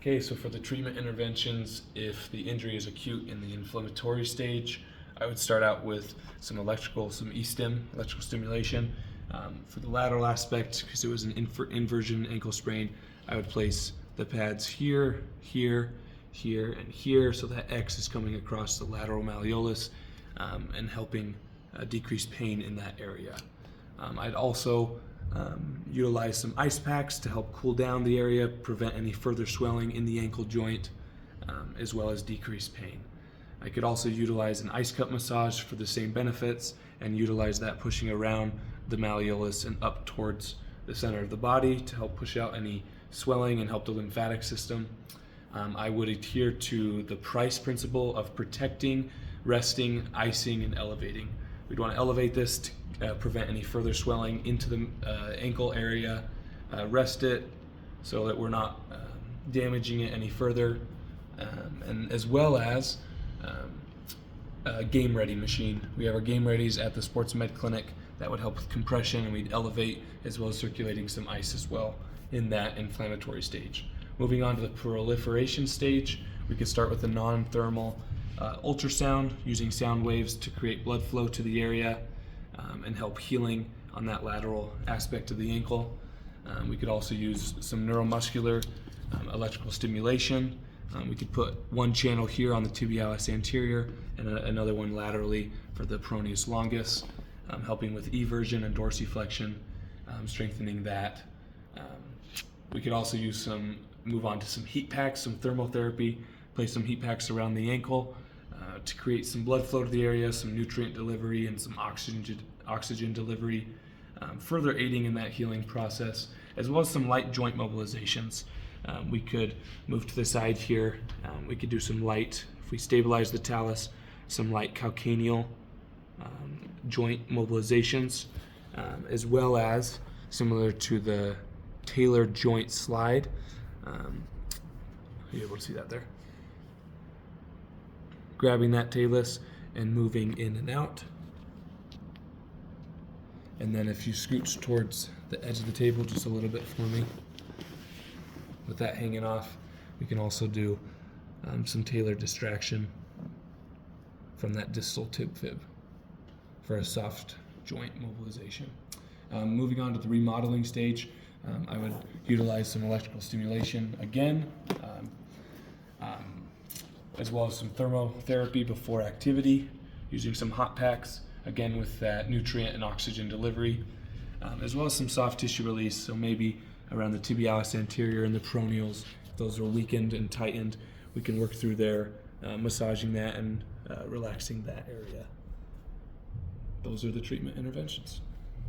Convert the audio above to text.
Okay, so for the treatment interventions, if the injury is acute in the inflammatory stage, I would start out with some E-stim, electrical stimulation. For the lateral aspect, because it was an inversion ankle sprain, I would place the pads here, here, here, and here, so that X is coming across the lateral malleolus and helping decrease pain in that area. I'd also utilize some ice packs to help cool down the area, prevent any further swelling in the ankle joint, as well as decrease pain. I could also utilize an ice cup massage for the same benefits and utilize that pushing around the malleolus and up towards the center of the body to help push out any swelling and help the lymphatic system. I would adhere to the Price principle of protecting, resting, icing, and elevating. We'd want to elevate this to prevent any further swelling into the ankle area, rest it so that we're not damaging it any further, and as well as a game ready machine. We have our game readies at the sports med clinic that would help with compression, and we'd elevate as well as circulating some ice as well in that inflammatory stage. Moving on to the proliferation stage, we could start with a non-thermal ultrasound using sound waves to create blood flow to the area and help healing on that lateral aspect of the ankle. We could also use some neuromuscular electrical stimulation. We could put one channel here on the tibialis anterior and another one laterally for the peroneus longus, helping with eversion and dorsiflexion, strengthening that. We could also move on to some heat packs, some thermotherapy, place some heat packs around the ankle to create some blood flow to the area, some nutrient delivery, and some oxygen delivery, further aiding in that healing process, as well as some light joint mobilizations. We could move to the side here. We could do some light, if we stabilize the talus, some light calcaneal joint mobilizations, as well as similar to the Taylor joint slide. Are you able to see that there? Grabbing that talus and moving in and out. And then if you scooch towards the edge of the table just a little bit for me, with that hanging off, we can also do some Taylor distraction from that distal tib fib for a soft joint mobilization. Moving on to the remodeling stage, I would utilize some electrical stimulation again, as well as some thermotherapy before activity, using some hot packs, again with that nutrient and oxygen delivery, as well as some soft tissue release, so maybe around the tibialis anterior and the peroneals. If those are weakened and tightened, we can work through there, massaging that and relaxing that area. Those are the treatment interventions.